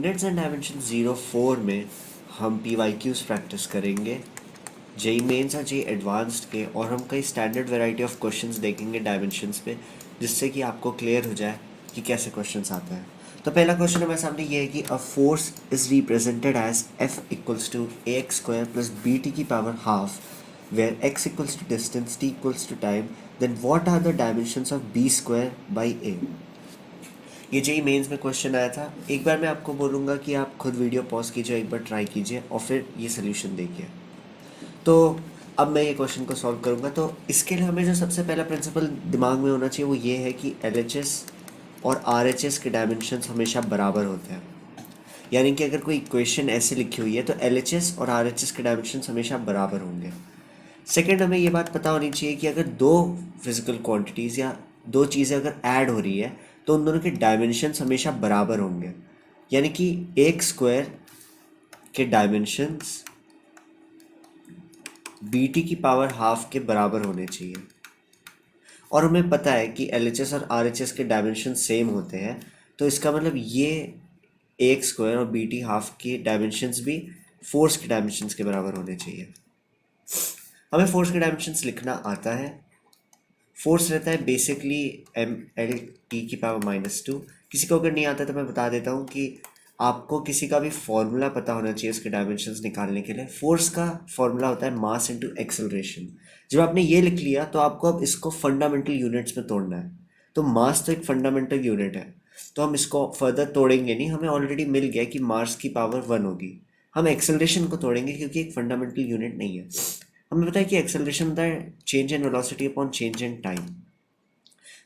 Units and dimension 04 में हम PYQs practice करेंगे जेई मेंस और जेई एडवांस्ड के, और हम कई स्टैंडर्ड वैरायटी ऑफ क्वेश्चंस देखेंगे डायमेंशंस पे, जिससे कि आपको क्लियर हो जाए कि कैसे क्वेश्चंस आते हैं। तो पहला क्वेश्चन हमारे सामने ये है कि a force is represented as F equals to AX² plus BT की power half where x equals to distance, t equals to time, then what are the dimensions of B² by A? ये JEE mains में question आया था। एक बार मैं आपको बोलूँगा कि आप खुद वीडियो पॉज कीजिए, एक बार ट्राई कीजिए और फिर ये सोल्यूशन देखिए। तो अब मैं ये क्वेश्चन को सॉल्व करूँगा। तो इसके लिए हमें जो सबसे पहला प्रिंसिपल दिमाग में होना चाहिए वो ये है कि LHS और RHS के डायमेंशंस हमेशा बराबर होते हैं। यानी कि अगर कोई इक्वेशन ऐसे लिखी हुई है तो LHS और RHS के डायमेंशंस हमेशा बराबर होंगे। सेकेंड, हमें ये बात पता होनी चाहिए कि अगर दो फिजिकल क्वांटिटीज़ या दो चीज़ें अगर ऐड हो रही है तो उन दोनों के डायमेंशंस हमेशा बराबर होंगे। यानी कि एक स्क्वायर के डायमेंशंस BT की पावर हाफ के बराबर होने चाहिए। और हमें पता है कि LHS और RHS के डायमेंशन सेम होते हैं, तो इसका मतलब ये एक स्क्वायर और BT हाफ के डायमेंशंस भी फोर्स के डायमेंशंस के बराबर होने चाहिए। हमें फोर्स के डायमेंशंस लिखना आता है। फोर्स रहता है बेसिकली MLT की पावर -2। किसी को अगर नहीं आता तो मैं बता देता हूँ कि आपको किसी का भी फॉर्मूला पता होना चाहिए उसके डायमेंशंस निकालने के लिए। फोर्स का फॉर्मूला होता है मास इनटू एक्सेलरेशन। जब आपने ये लिख लिया तो आपको अब इसको फंडामेंटल यूनिट्स में तोड़ना है। तो मास तो एक फंडामेंटल यूनिट है, तो हम इसको फर्दर तोड़ेंगे नहीं, हमें ऑलरेडी मिल गया कि मास की पावर 1 होगी। हम एक्सेलरेशन को तोड़ेंगे क्योंकि एक फंडामेंटल यूनिट नहीं है। हमें पता है कि एक्सेलरेशन होता है change in velocity upon change in time.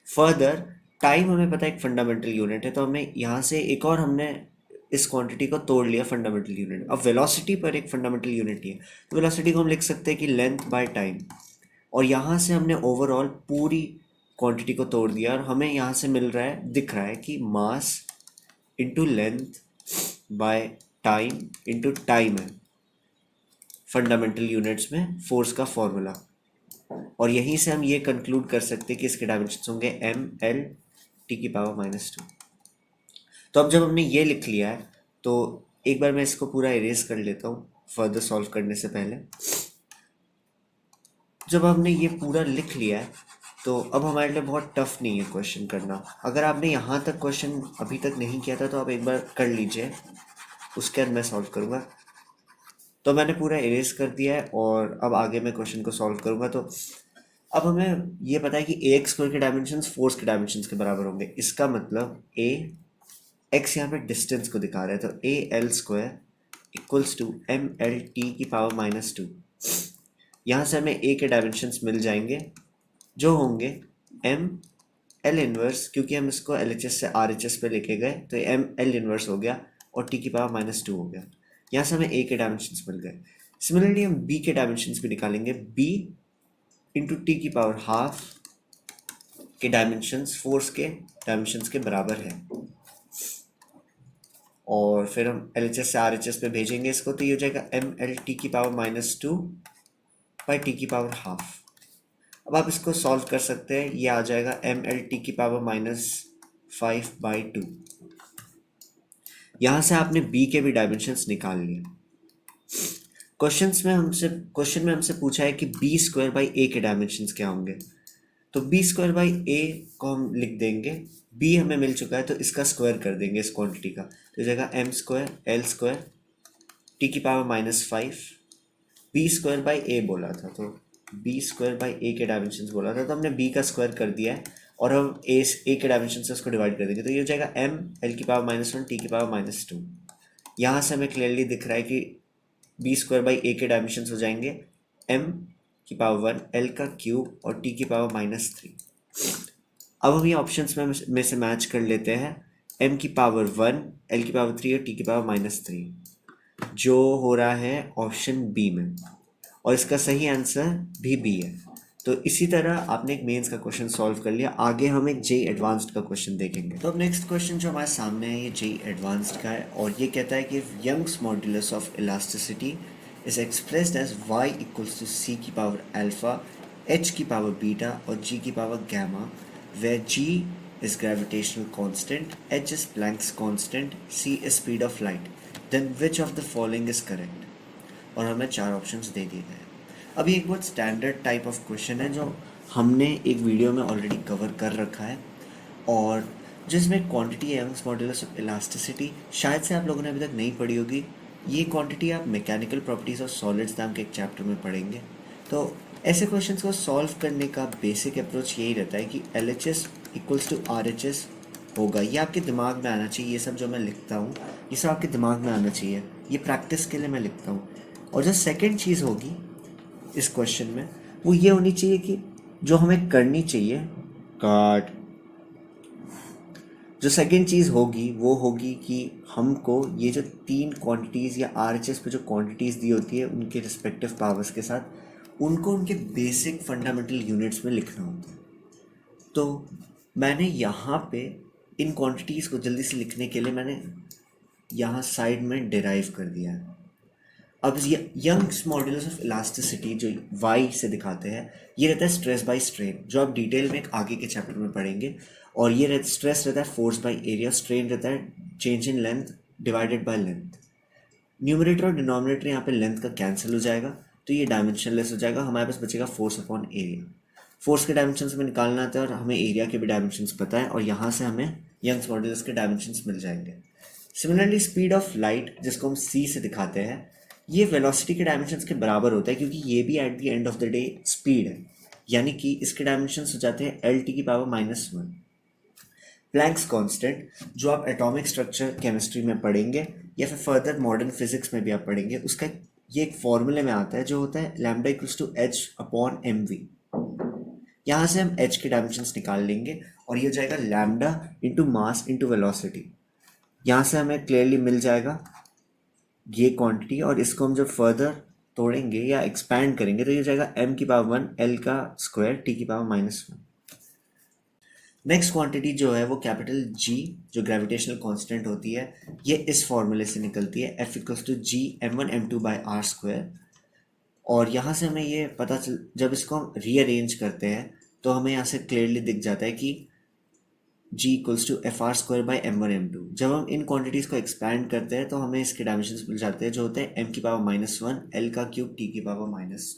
Further time हमें पता है एक फंडामेंटल यूनिट है, तो हमें यहाँ से एक और हमने इस क्वांटिटी को तोड़ लिया फंडामेंटल यूनिट। अब वेलोसिटी पर एक फंडामेंटल यूनिट ही है, तो वेलोसिटी को हम लिख सकते हैं कि लेंथ बाय टाइम। और यहाँ से हमने ओवरऑल पूरी क्वांटिटी को तोड़ दिया और हमें यहाँ से मिल रहा है, दिख रहा है कि mass into length by time into time है फंडामेंटल यूनिट्स में फोर्स का फॉर्मूला। और यहीं से हम ये कंक्लूड कर सकते हैं कि इसके डायमेंशंस होंगे MLT की पावर -2। तो अब जब हमने ये लिख लिया है तो एक बार मैं इसको पूरा इरेज कर लेता हूँ फर्दर सॉल्व करने से पहले। जब हमने ये पूरा लिख लिया है तो अब हमारे लिए बहुत टफ नहीं है क्वेश्चन करना। अगर आपने यहाँ तक क्वेश्चन अभी तक नहीं किया था तो आप एक बार कर लीजिए, उसके बाद मैं सॉल्व करूँगा। तो मैंने पूरा इरेज कर दिया है और अब आगे मैं क्वेश्चन को सॉल्व करूँगा। तो अब हमें ये पता है कि AX² के डायमेंशंस फोर्स के डायमेंशंस के बराबर होंगे। इसका मतलब x यहाँ पे डिस्टेंस को दिखा रहा है, तो AL² इक्वल्स टू MLT की पावर -2। यहाँ से हमें A के डायमेंशंस मिल जाएंगे जो होंगे ML इनवर्स, क्योंकि हम इसको LHS से RHS पे लेके गए तो ML इनवर्स हो गया और T की पावर -2 हो गया। यहाँ से हमें A के डायमेंशंस मिल गए। सिमिलरली हम B के डायमेंशंस भी निकालेंगे। B इंटू टी की पावर हाफ के डायमेंशंस फोर्स के डायमेंशंस के बराबर है। और फिर हम LHS से RHS पे भेजेंगे इसको, तो ये हो जाएगा MLT की पावर -2 बाई टी की पावर हाफ। अब आप इसको सॉल्व कर सकते हैं, ये आ जाएगा MLT की पावर -5/2। यहाँ से आपने B के भी डायमेंशंस निकाल लिए। क्वेश्चन में हमसे पूछा है कि B² बाई A के डायमेंशंस क्या होंगे। तो B² बाई A को हम लिख देंगे, B हमें मिल चुका है तो इसका स्क्वायर कर देंगे इस क्वांटिटी का, तो जाएगा M² L² T की पावर -5। B² बाई A बोला था तो B² बाई A के डायमेंशंस बोला था, तो हमने B का स्क्वायर कर दिया है और हम A के डायमेंशन से उसको डिवाइड कर देंगे, तो ये हो जाएगा ML की पावर -1 T की पावर -2। यहाँ से हमें क्लियरली दिख रहा है कि B² बाई A के डायमेंशंस हो जाएंगे M की पावर 1 L का क्यूब और T की पावर -3। अब हम ये ऑप्शंस में से मैच कर लेते हैं। M की पावर 1 L की पावर 3 और T की पावर -3 जो हो रहा है ऑप्शन बी में, और इसका सही आंसर भी बी है। तो इसी तरह आपने एक मेंस का क्वेश्चन सॉल्व कर लिया। आगे हम एक जेई एडवांस्ड का क्वेश्चन देखेंगे। तो अब नेक्स्ट क्वेश्चन जो हमारे सामने है ये जेई एडवांस्ड का है और ये कहता है कि Young's modulus of elasticity is expressed as y equals to c की पावर अल्फा, h की पावर बीटा और g की power gamma, where g is gravitational constant, h is Planck's constant, c is speed of light, then which of the following is correct? और हमें चार options दे दिए गए हैं। अब ये एक बहुत स्टैंडर्ड टाइप ऑफ क्वेश्चन है जो हमने एक वीडियो में ऑलरेडी कवर कर रखा है, और जिसमें quantity Evans modulus of elasticity शायद से आप लोगों ने अभी तक नहीं पढ़ी होगी। ये क्वांटिटी आप मैकेनिकल प्रॉपर्टीज़ ऑफ सॉलिड्स नाम के एक चैप्टर में पढ़ेंगे। तो ऐसे क्वेश्चंस को सॉल्व करने का बेसिक अप्रोच यही रहता है कि L H S equals to R H S होगा। ये आपके दिमाग में आना चाहिए। ये सब जो मैं लिखता हूँ ये सब आपके दिमाग में आना चाहिए। ये प्रैक्टिस के लिए मैं लिखता हूँ। और जो सेकंड चीज़ होगी इस क्वेश्चन में वो ये होनी चाहिए कि जो हमें करनी चाहिए काट जो सेकंड चीज़ होगी वो होगी कि हमको ये जो तीन क्वांटिटीज़ या आरएचएस पे जो क्वांटिटीज़ दी होती है उनके रिस्पेक्टिव पावर्स के साथ उनको उनके बेसिक फंडामेंटल यूनिट्स में लिखना होता है। तो मैंने यहाँ पे इन क्वांटिटीज़ को जल्दी से लिखने के लिए मैंने यहाँ साइड में डिराइव कर दिया है। अब ये यंग्स मॉडुलस ऑफ इलास्टिसिटी जो वाई से दिखाते हैं ये रहता है स्ट्रेस बाय स्ट्रेन, जो आप डिटेल में एक आगे के चैप्टर में पढ़ेंगे। और ये स्ट्रेस रहता है फोर्स बाय एरिया, स्ट्रेन रहता है change in length divided by length. Numerator और डिनोमिनेटर यहाँ पे लेंथ का कैंसिल हो जाएगा तो ये डायमेंशनलेस हो जाएगा। हमारे पास बचेगा फोर्स अपॉन एरिया। फोर्स के डायमेंशन हमें निकालना आता है और हमें एरिया के भी डायमेंशंस पता है, और यहाँ से हमें यंग्स मॉडुलस के डायमेंशंस मिल जाएंगे। सिमिलरली स्पीड ऑफ लाइट जिसको हम सी से दिखाते हैं ये वेलोसिटी के डायमेंशंस के बराबर होता है, क्योंकि ये भी at the end of the day speed है। यानी कि इसके डायमेंशंस हो जाते हैं एल टी की पावर -1। प्लैंक्स कांस्टेंट जो आप एटॉमिक स्ट्रक्चर केमिस्ट्री में पढ़ेंगे या फिर फर्दर मॉडर्न फिजिक्स में भी आप पढ़ेंगे, उसका ये एक फॉर्मूले में आता है जो होता है lambda equals to H upon M V. यहाँ से हम एच के डायमेंशंस निकाल लेंगे और ये हो जाएगा lambda into mass into velocity. यहाँ से हमें क्लियरली मिल जाएगा ये क्वांटिटी, और इसको हम जब फर्दर तोड़ेंगे या एक्सपैंड करेंगे तो ये हो जाएगा m की पावर 1 l का स्क्वायर t की पावर -1। नेक्स्ट क्वांटिटी जो है वो कैपिटल G जो ग्रेविटेशनल कांस्टेंट होती है, ये इस फॉर्मूले से निकलती है F equals to G m1 m2 by R square. और यहाँ से हमें ये पता चल, जब इसको हम रीअरेंज करते हैं तो हमें यहाँ से क्लियरली दिख जाता है कि G equals to F R square by m1 m2। जब हम इन क्वांटिटीज़ को एक्सपैंड करते हैं तो हमें इसके डायमेंशंस मिल जाते हैं जो होते हैं m की पावर -1 l का क्यूब t की पावर -2।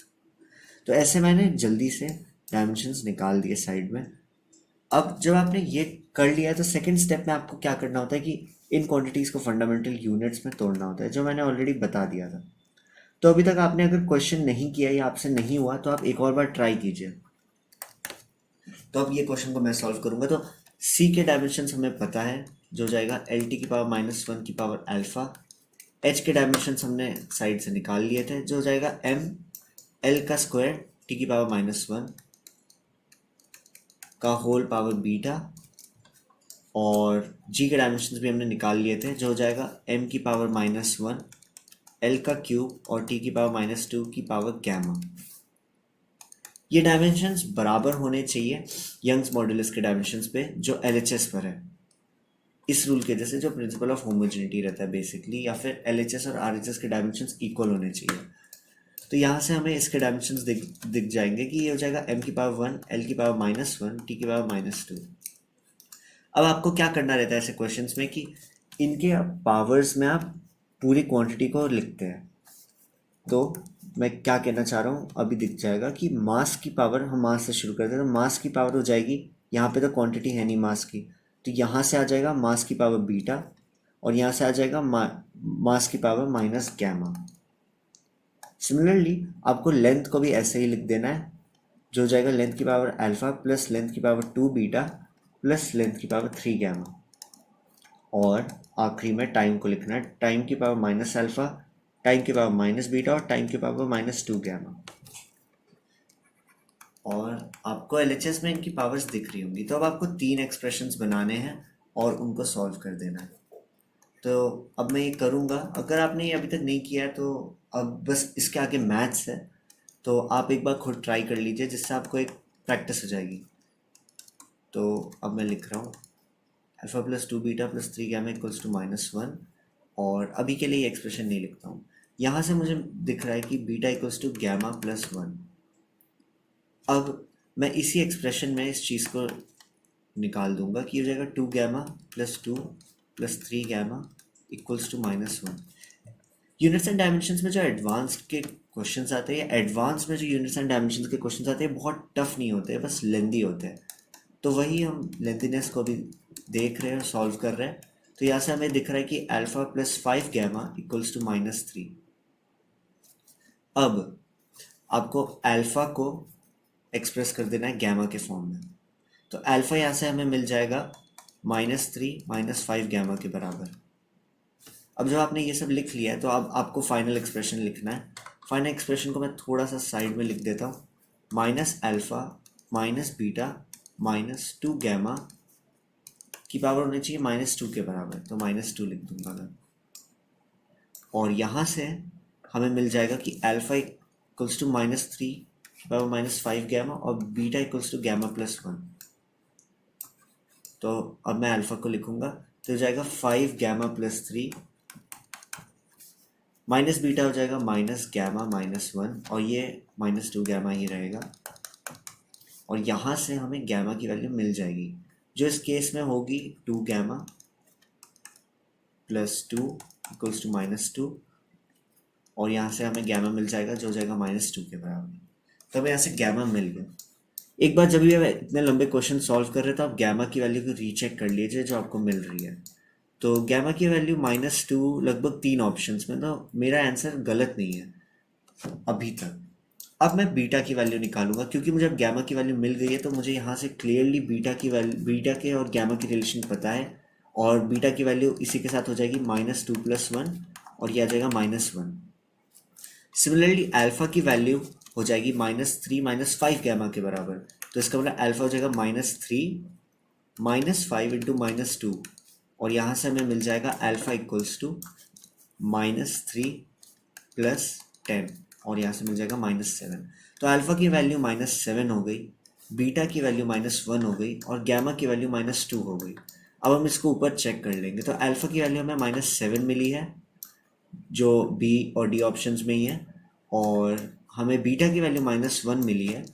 तो ऐसे मैंने जल्दी से डायमेंशंस निकाल दिए साइड में। अब जब आपने ये कर लिया है तो सेकंड स्टेप में आपको क्या करना होता है कि इन क्वांटिटीज़ को फंडामेंटल यूनिट्स में तोड़ना होता है, जो मैंने ऑलरेडी बता दिया था। तो अभी तक आपने अगर क्वेश्चन नहीं किया या आपसे नहीं हुआ तो आप एक और बार ट्राई कीजिए। तो अब ये क्वेश्चन को मैं सॉल्व करूंगा। तो सी के डायमेंशंस हमें पता है जो हो जाएगा एल टी की पावर -1 की पावर अल्फा। एच के डायमेंशंस हमने साइड से निकाल लिए थे जो हो जाएगा एम एल का स्क्वायर टी की पावर -1 का होल पावर बीटा। और जी के डायमेंशंस भी हमने निकाल लिए थे जो हो जाएगा m की पावर -1 l का क्यूब और t की पावर -2 की पावर गैमा। ये डायमेंशंस बराबर होने चाहिए यंग्स मॉडुलस के डायमेंशंस पे जो LHS पर है। इस रूल के जैसे जो प्रिंसिपल ऑफ होमोजेनिटी रहता है बेसिकली, या फिर LHS और RHS के डायमेंशंस इक्वल होने चाहिए। तो यहाँ से हमें इसके डायमेंशंस दिख जाएंगे कि ये हो जाएगा m की पावर 1 l की पावर -1 t की पावर -2। अब आपको क्या करना रहता है ऐसे क्वेश्चंस में कि इनके पावर्स में आप पूरी क्वांटिटी को लिखते हैं। तो मैं क्या कहना चाह रहा हूँ अभी दिख जाएगा कि मास की पावर, हम मास से शुरू करते हैं तो मास की पावर हो जाएगी, यहाँ पे तो क्वांटिटी है नहीं मास की, तो यहाँ से आ जाएगा मास की पावर बीटा और यहाँ से आ जाएगा मास की पावर माइनस गैमा। सिमिलरली आपको लेंथ को भी ऐसे ही लिख देना है जो हो जाएगा लेंथ की पावर अल्फा प्लस लेंथ की पावर 2 बीटा प्लस लेंथ की पावर 3 गैमा। और आखिरी में टाइम को लिखना है टाइम की पावर माइनस अल्फा, टाइम की पावर माइनस बीटा और टाइम की पावर -2 गैमा। और आपको LHS में इनकी पावर्स दिख रही होंगी। तो अब आपको 3 एक्सप्रेशंस बनाने हैं और उनको सॉल्व कर देना है। तो अब मैं ये करूँगा। अगर आपने ये अभी तक नहीं किया है तो अब बस इसके आगे मैथ्स है, तो आप एक बार खुद ट्राई कर लीजिए जिससे आपको एक प्रैक्टिस हो जाएगी। तो अब मैं लिख रहा हूँ alpha plus 2 beta plus 3 gamma equals to -1। और अभी के लिए ये एक्सप्रेशन नहीं लिखता हूँ। यहाँ से मुझे दिख रहा है कि beta equals to gamma plus 1। अब मैं इसी एक्सप्रेशन में इस चीज़ को निकाल दूंगा कि हो जाएगा 2 gamma plus 2 plus 3 gamma equals to -1। Units and dimensions में जो एडवांस्ड के क्वेश्चंस आते हैं, एडवांस में जो यूनिट्स एंड डायमेंशंस के क्वेश्चंस आते हैं बहुत टफ नहीं होते हैं, बस लेंदी होते हैं। तो वही हम लेंथीनेस को भी देख रहे हैं और सॉल्व कर रहे हैं। तो यहाँ से हमें दिख रहा है कि alpha plus 5 gamma equals to -3। अब आपको अल्फा को एक्सप्रेस कर देना है गैमा के फॉर्म में। तो अल्फा यहाँ से हमें मिल जाएगा -3 -5 गैमा के बराबर। अब जब आपने ये सब लिख लिया है तो अब आपको फाइनल एक्सप्रेशन लिखना है। फाइनल एक्सप्रेशन को मैं थोड़ा सा साइड में लिख देता हूँ। Minus alpha minus beta -2 gamma की पावर होनी चाहिए -2 के बराबर, तो -2 लिख दूंगा मैं। और यहाँ से हमें मिल जाएगा कि अल्फा इक्वल्स टू -3 की पावर -5 गैमा और beta equals to gamma plus 1। तो अब मैं अल्फा को लिखूंगा तो हो जाएगा 5 गैमा प्लस 3 माइनस बीटा हो जाएगा माइनस गैमा -1 और ये -2 गैमा ही रहेगा। और यहाँ से हमें गैमा की वैल्यू मिल जाएगी जो इस केस में होगी 2 गैमा प्लस 2 इक्वल्स टू -2। और यहाँ से हमें गैमा मिल जाएगा जो हो जाएगा -2 के बराबर। तो हमें यहाँ से गैमा मिल गया। एक बार जब भी आप इतने लंबे क्वेश्चन सॉल्व कर रहे हैं तो आप गैमा की वैल्यू को रीचेक कर लीजिए जो आपको मिल रही है। तो गैमा की वैल्यू -2 लगभग 3 ऑप्शंस में, तो मेरा आंसर गलत नहीं है अभी तक। अब मैं बीटा की वैल्यू निकालूंगा क्योंकि मुझे अब गैमा की वैल्यू मिल गई है, तो मुझे यहाँ से क्लियरली बीटा की वैल्यू, बीटा के और गैमा की रिलेशन पता है। और बीटा की वैल्यू इसी के साथ हो जाएगी -2 + 1 और ये आ जाएगा -1। सिमिलरली अल्फा की वैल्यू हो जाएगी -3 -5 गैमा के बराबर। तो इसका मतलब अल्फा हो जाएगा -3 -5 इंटू -2 और यहाँ से हमें मिल जाएगा अल्फा इक्वल्स टू -3 + 10 और यहाँ से मिल जाएगा -7। तो अल्फा की वैल्यू -7 हो गई, बीटा की वैल्यू -1 हो गई और गैमा की वैल्यू -2 हो गई। अब हम इसको ऊपर चेक कर लेंगे। तो अल्फा की वैल्यू हमें -7 मिली है जो बी और डी ऑप्शंस में ही है, और हमें बीटा की वैल्यू -1 मिली है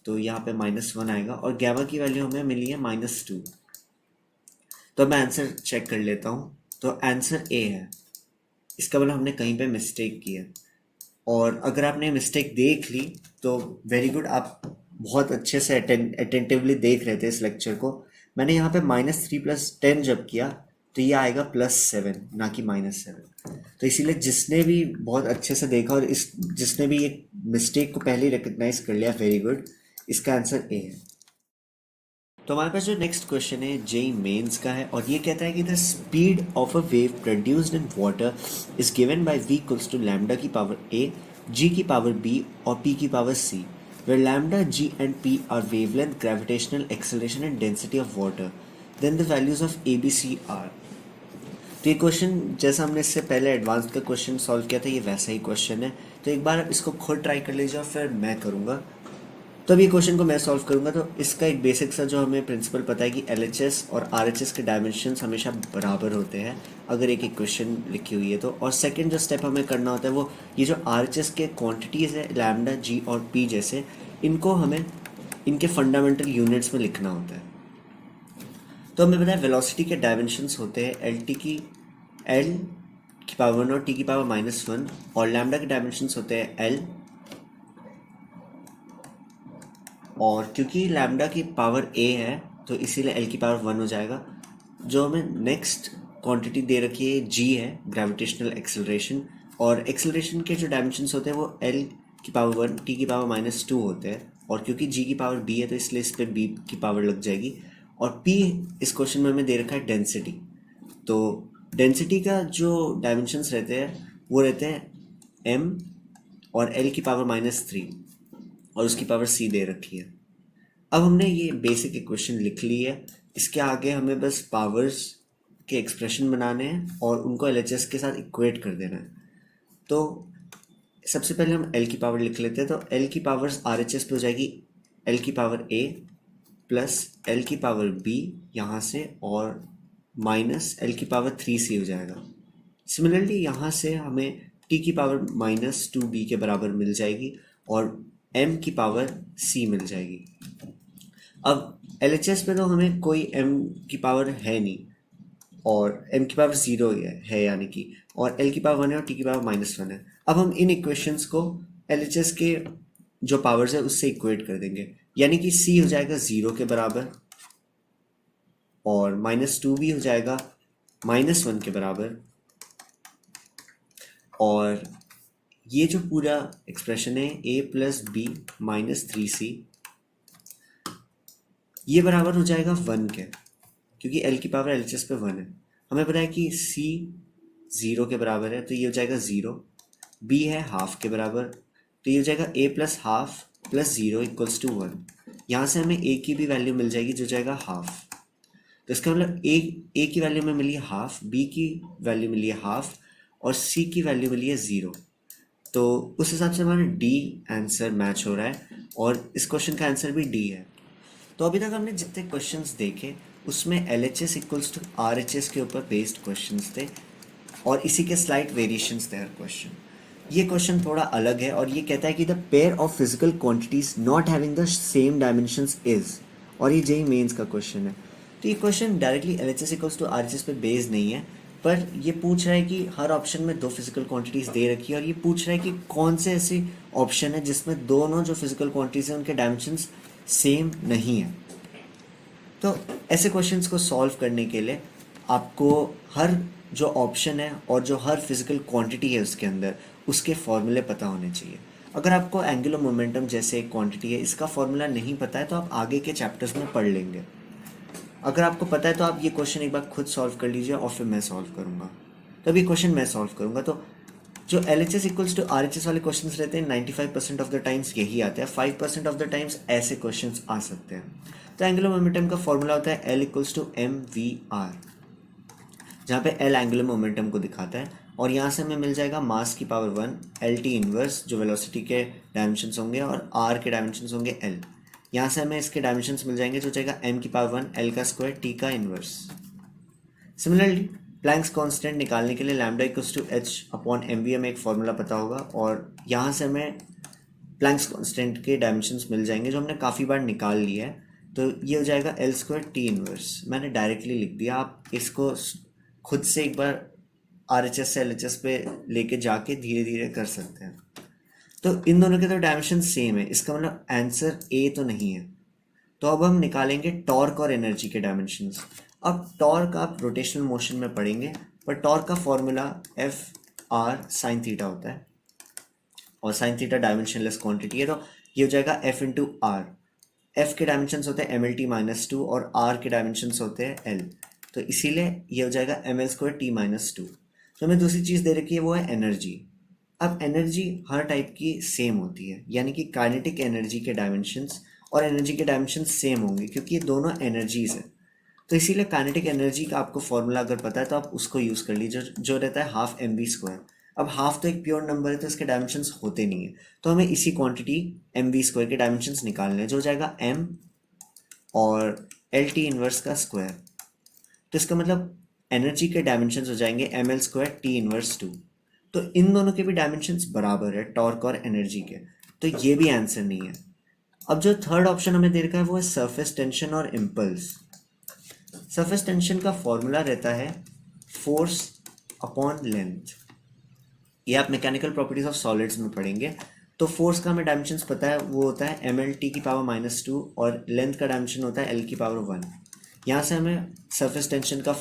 तो यहाँ पे -1 आएगा, और गैमा की वैल्यू हमें मिली है -2। तो मैं आंसर चेक कर लेता हूँ। तो आंसर ए है। इसका मतलब हमने कहीं पे मिस्टेक की है, और अगर आपने मिस्टेक देख ली तो वेरी गुड, आप बहुत अच्छे से अटेंटिवली देख रहे थे इस लेक्चर को। मैंने यहाँ पे -3 + 10 जब किया तो ये आएगा +7 ना कि -7। तो इसीलिए जिसने भी बहुत अच्छे से देखा और इस जिसने भी ये मिस्टेक को पहले ही रिकग्नाइज कर लिया, वेरी गुड, इसका आंसर ए है। तो हमारे पास जो नेक्स्ट क्वेश्चन है जेई मेंस का है, और ये कहता है कि the speed of a wave produced in water is given by v equals to lambda की पावर a, g की पावर b और p की power c, where lambda, g and p are wavelength, gravitational acceleration and density of water. Then the values of a, b, c are. तो ये question जैसा हमने इससे पहले एडवांस का क्वेश्चन सॉल्व किया था, ये वैसा ही क्वेश्चन है। तो एक बार आप इसको खुद ट्राई कर लीजिए और फिर मैं करूँगा। तो अब ये क्वेश्चन को मैं सॉल्व करूंगा। तो इसका एक बेसिक सा जो हमें प्रिंसिपल पता है कि LHS और RHS के डायमेंशंस हमेशा बराबर होते हैं अगर एक इक्वेशन लिखी हुई है तो। और सेकंड जो स्टेप हमें करना होता है वो ये जो RHS के क्वांटिटीज़ है लैम्डा, जी और पी जैसे, इनको हमें इनके फंडामेंटल यूनिट्स में लिखना होता है। तो हमें पता है वेलोसिटी के डायमेंशंस होते हैं एल की पावर 1 और टी की पावर -1, और लैम्डा के डायमेंशंस होते हैं एल, और क्योंकि लैम्डा की पावर a है तो इसीलिए l की पावर 1 हो जाएगा। जो हमें नेक्स्ट क्वांटिटी दे रखी है g है, ग्रेविटेशनल एक्सेलरेशन, और एक्सेलरेशन के जो डायमेंशंस होते हैं वो l की पावर 1 t की पावर -2 होते हैं, और क्योंकि g की पावर b है तो इसलिए इस पर b की पावर लग जाएगी। और p इस क्वेश्चन में हमें दे रखा है डेंसिटी। तो डेंसिटी का जो डायमेंशंस रहते हैं वो रहते हैं m और l की पावर -3 और उसकी पावर c दे रखी है। अब हमने ये बेसिक इक्वेशन लिख ली है, इसके आगे हमें बस पावर्स के एक्सप्रेशन बनाने हैं और उनको LHS के साथ इक्वेट कर देना है। तो सबसे पहले हम L की पावर लिख लेते हैं। तो L की पावर्स RHS पे हो जाएगी L की पावर a प्लस L की पावर b यहाँ से, और माइनस L की पावर 3c हो जाएगा। सिमिलरली यहाँ से हमें t की पावर -2b के बराबर मिल जाएगी और m की पावर c मिल जाएगी। अब LHS में तो हमें कोई m की पावर है नहीं, और m की पावर ज़ीरो है यानी कि, और l की पावर 1 है और t की पावर -1 है। अब हम इन इक्वेशंस को LHS के जो पावर्स है उससे इक्वेट कर देंगे, यानी कि c हो जाएगा 0 के बराबर, और -2 भी हो जाएगा -1 के बराबर, और ये जो पूरा एक्सप्रेशन है a प्लस बी -3c, ये बराबर हो जाएगा 1 के, क्योंकि l की पावर LHS पे 1 है। हमें पता है कि c 0 के बराबर है, तो ये हो जाएगा 0। b है हाफ के बराबर, तो ये हो जाएगा a plus half plus 0 equals to 1। यहाँ से हमें a की भी वैल्यू मिल जाएगी जो जाएगा हाफ। तो इसका मतलब a की वैल्यू में मिली है हाफ, b की वैल्यू मिली है हाफ, और c की वैल्यू मिली है 0। तो उस हिसाब से हमारा डी आंसर मैच हो रहा है, और इस क्वेश्चन का आंसर भी डी है। तो अभी तक हमने जितने क्वेश्चंस देखे उसमें LHS इक्वल्स टू RHS के ऊपर बेस्ड क्वेश्चंस थे, और इसी के स्लाइट वेरिएशंस थे हर क्वेश्चन। ये क्वेश्चन थोड़ा अलग है, और ये कहता है कि the pair of physical quantities not having the same dimensions is, और ये जेई मेंस का क्वेश्चन है। तो ये question directly LHS equals to RHS पे बेस्ड नहीं है, पर ये पूछ रहा है कि हर ऑप्शन में दो फिजिकल क्वांटिटीज दे रखी है, और ये पूछ रहा है कि कौन से ऐसे ऑप्शन है जिसमें दोनों जो फिजिकल क्वांटिटीज हैं उनके डायमेंशंस सेम नहीं है। तो ऐसे क्वेश्चंस को सॉल्व करने के लिए आपको हर जो ऑप्शन है और जो हर फिजिकल क्वांटिटी है उसके अंदर, उसके फॉर्मूले पता होने चाहिए। अगर आपको एंगुलर मोमेंटम जैसे एक क्वांटिटी है, इसका फॉर्मूला नहीं पता है तो आप आगे के चैप्टर्स में पढ़ लेंगे। अगर आपको पता है तो आप ये क्वेश्चन एक बार खुद सॉल्व कर लीजिए, और फिर मैं सॉल्व करूँगा। तब ये क्वेश्चन मैं सॉल्व करूँगा। तो जो LHS इक्वल्स टू RHS वाले क्वेश्चंस रहते हैं 95% ऑफ द टाइम्स यही आते हैं, 5% ऑफ द टाइम्स ऐसे क्वेश्चंस आ सकते हैं। तो एंगुलर मोमेंटम का फॉर्मूला होता है L इक्वल्स टू mv/r, जहाँ पे L एंगुलर मोमेंटम को दिखाता है, और यहाँ से हमें मिल जाएगा मास की पावर 1 LT इनवर्स, जो वेलोसिटी के डायमेंशंस होंगे, और R के डायमेंशंस होंगे L। यहाँ से हमें इसके डायमेंशंस मिल जाएंगे जो जाएगा m की पावर 1 L का स्क्वायर T का इनवर्स। सिमिलरली प्लैंक्स कांस्टेंट निकालने के लिए lambda equals to H upon M V हमें एक फॉर्मूला पता होगा, और यहाँ से हमें प्लैंक्स कांस्टेंट के डायमेंशंस मिल जाएंगे जो हमने काफ़ी बार निकाल लिया है। तो ये हो जाएगा एल स्क्वायर टी इनवर्स। मैंने डायरेक्टली लिख दिया, आप इसको खुद से एक बार RHS से LHS पे लेके जाके धीरे धीरे कर सकते हैं। तो इन दोनों के तो डायमेंशन सेम है, इसका मतलब आंसर ए तो नहीं है। तो अब हम निकालेंगे टॉर्क और एनर्जी के डायमेंशंस। अब टॉर्क आप रोटेशनल मोशन में पढ़ेंगे, पर टॉर्क का formula F R sine theta होता है, और साइन थीटा डायमेंशनलेस क्वांटिटी है, तो ये हो जाएगा एफ इंटू आर। एफ के डायमेंशंस होते हैं MLT-2, और आर के डायमेंशंस होते हैं एल, तो इसीलिए ये हो जाएगा ML2T-2। तो हमें दूसरी चीज़ दे रखी है, वो है एनर्जी। अब एनर्जी हर टाइप की सेम होती है, यानी कि काइनेटिक एनर्जी के डायमेंशंस और एनर्जी के डायमेंशंस सेम होंगे, क्योंकि ये दोनों एनर्जीज है। तो इसीलिए काइनेटिक एनर्जी का आपको फॉर्मूला अगर पता है तो आप उसको यूज़ कर लीजिए, जो रहता है हाफ mv²। अब हाफ तो एक प्योर नंबर है, तो इसके डायमेंशंस होते नहीं है, तो हमें इसी क्वांटिटी mv² के डायमेंशंस निकालने हैं, जो हो जाएगा m और LT इनवर्स का स्क्वायर। तो इसका मतलब एनर्जी के डायमेंशंस हो जाएंगे ML²T−2। तो इन दोनों के भी डायमेंशंस बराबर है, टॉर्क और एनर्जी के, तो ये भी आंसर नहीं है। अब जो थर्ड ऑप्शन हमें दे रखा है वो है सरफेस टेंशन और इम्पल्स। सरफेस टेंशन का फॉर्मूला रहता है फोर्स अपॉन लेंथ। ये आप मैकेनिकल प्रॉपर्टीज ऑफ सॉलिड्स में पढ़ेंगे। तो फोर्स का हमें डायमेंशंस पता है, वो होता है MLT की पावर -2, और लेंथ का डायमेंशन होता है L की पावर 1। यहाँ से हमें सरफेस टेंशन का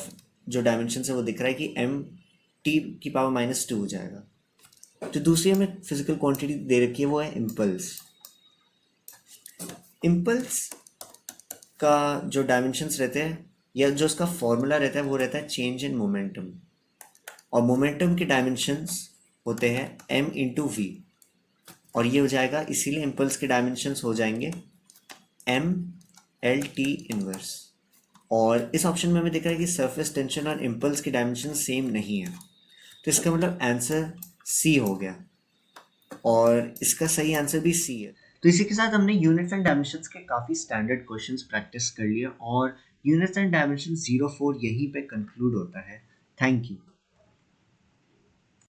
जो डायमेंशन है वो दिख रहा है कि MT की पावर -2 हो जाएगा। तो दूसरी हमें फिजिकल क्वांटिटी दे रखी है, वो है इम्पल्स। इम्पल्स का जो डायमेंशंस रहते हैं या जो उसका फॉर्मूला रहता है वो रहता है चेंज इन मोमेंटम, और मोमेंटम के डायमेंशंस होते हैं m/v, और ये हो जाएगा, इसीलिए इम्पल्स के डायमेंशंस हो जाएंगे MLT इनवर्स। और इस ऑप्शन में हमें दिख रहा है कि सरफेस टेंशन और इम्पल्स के डायमेंशन सेम नहीं है, तो इसका मतलब आंसर सी हो गया, और इसका सही आंसर भी सी है। तो इसी के साथ हमने यूनिट्स एंड डायमेंशंस के काफ़ी स्टैंडर्ड क्वेश्चंस प्रैक्टिस कर लिए, और यूनिट्स एंड डायमेंशन 04 यहीं पे कंक्लूड होता है। Thank you.